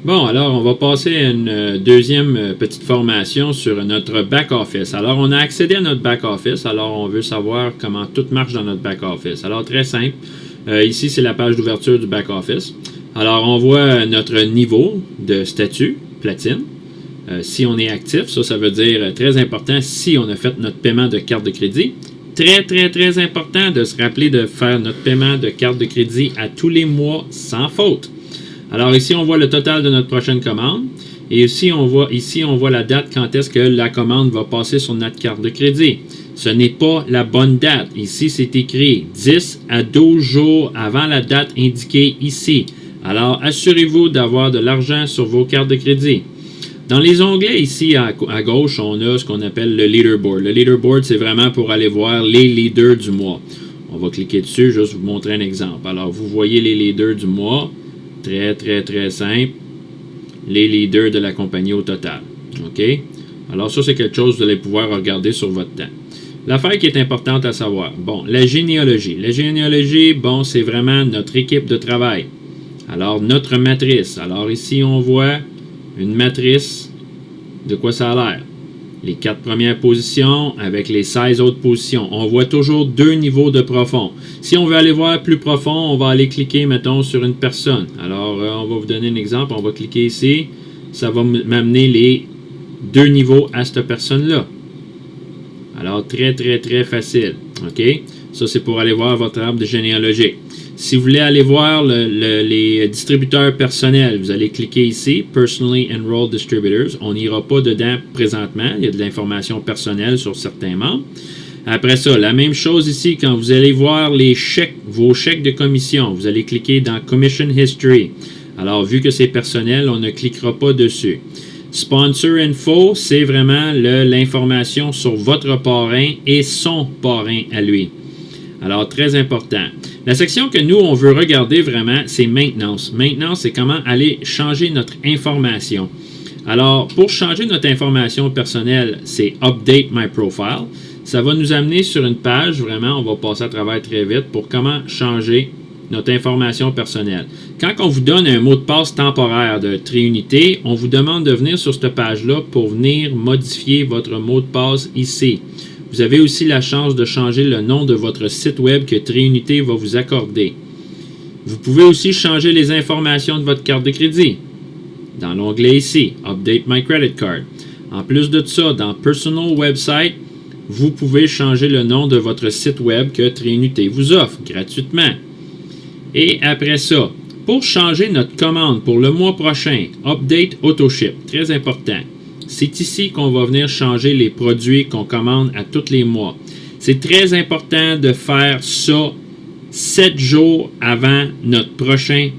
Bon, alors on va passer à une deuxième petite formation sur notre back-office. Alors, on a accédé à notre back-office. Alors, on veut savoir comment tout marche dans notre back-office. Alors, très simple. Ici, c'est la page d'ouverture du back-office. Alors, on voit notre niveau de statut, platine. Si on est actif, ça veut dire très important si on a fait notre paiement de carte de crédit. Très, très, très important de se rappeler de faire notre paiement de carte de crédit à tous les mois sans faute. Alors ici, on voit le total de notre prochaine commande. Et ici, on voit la date quand est-ce que la commande va passer sur notre carte de crédit. Ce n'est pas la bonne date. Ici, c'est écrit 10 à 12 jours avant la date indiquée ici. Alors, assurez-vous d'avoir de l'argent sur vos cartes de crédit. Dans les onglets ici à gauche, on a ce qu'on appelle le leaderboard. Le leaderboard, c'est vraiment pour aller voir les leaders du mois. On va cliquer dessus, juste vous montrer un exemple. Alors, vous voyez les leaders du mois. Très, très, très simple. Les leaders de la compagnie au total. OK? Alors, ça, c'est quelque chose que vous allez pouvoir regarder sur votre temps. L'affaire qui est importante à savoir. Bon, la généalogie. La généalogie, bon, c'est vraiment notre équipe de travail. Alors, notre matrice. Alors, ici, on voit une matrice de quoi ça a l'air. Les 4 premières positions avec les 16 autres positions. On voit toujours 2 niveaux de profond. Si on veut aller voir plus profond, on va aller cliquer, mettons, sur une personne. Alors, on va vous donner un exemple. On va cliquer ici. Ça va m'amener les 2 niveaux à cette personne-là. Alors, très, très, très facile. OK? Ça, c'est pour aller voir votre arbre de généalogique. Si vous voulez aller voir les distributeurs personnels, vous allez cliquer ici, Personally Enrolled Distributors. On n'ira pas dedans présentement. Il y a de l'information personnelle sur certains membres. Après ça, la même chose ici, quand vous allez voir les chèques, vos chèques de commission, vous allez cliquer dans Commission History. Alors, vu que c'est personnel, on ne cliquera pas dessus. Sponsor Info, c'est vraiment l'information sur votre parrain et son parrain à lui. Alors, très important. La section que nous, on veut regarder vraiment, c'est maintenance. Maintenance, c'est comment aller changer notre information. Alors, pour changer notre information personnelle, c'est Update My Profile. Ça va nous amener sur une page, vraiment, on va passer à travers très vite, pour comment changer notre information personnelle. Quand on vous donne un mot de passe temporaire de Triunité, on vous demande de venir sur cette page-là pour venir modifier votre mot de passe ici. Vous avez aussi la chance de changer le nom de votre site web que Triunité va vous accorder. Vous pouvez aussi changer les informations de votre carte de crédit. Dans l'onglet ici, Update My Credit Card. En plus de ça, dans Personal Website, vous pouvez changer le nom de votre site web que Triunité vous offre gratuitement. Et après ça, pour changer notre commande pour le mois prochain, Update AutoShip, très important. C'est ici qu'on va venir changer les produits qu'on commande à tous les mois. C'est très important de faire ça 7 jours avant notre prochaine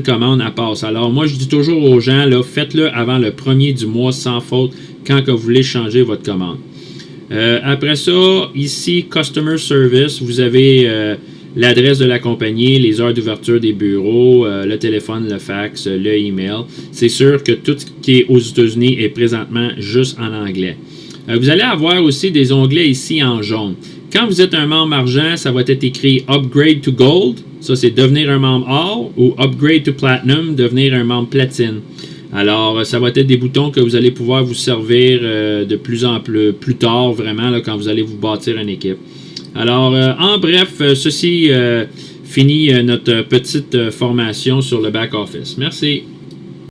commande à passe. Alors moi, je dis toujours aux gens, faites-le avant le 1er du mois sans faute quand que vous voulez changer votre commande. Après ça, ici, Customer Service, vous avez l'adresse de la compagnie, les heures d'ouverture des bureaux, le téléphone, le fax, le email. C'est sûr que tout ce qui est aux États-Unis est présentement juste en anglais. Vous allez avoir aussi des onglets ici en jaune. Quand vous êtes un membre argent, ça va être écrit Upgrade to Gold. Ça, c'est devenir un membre or, ou Upgrade to Platinum, devenir un membre platine. Alors, ça va être des boutons que vous allez pouvoir vous servir de plus en plus tard, vraiment, là, quand vous allez vous bâtir une équipe. Alors, en bref, ceci finit notre petite formation sur le back-office. Merci.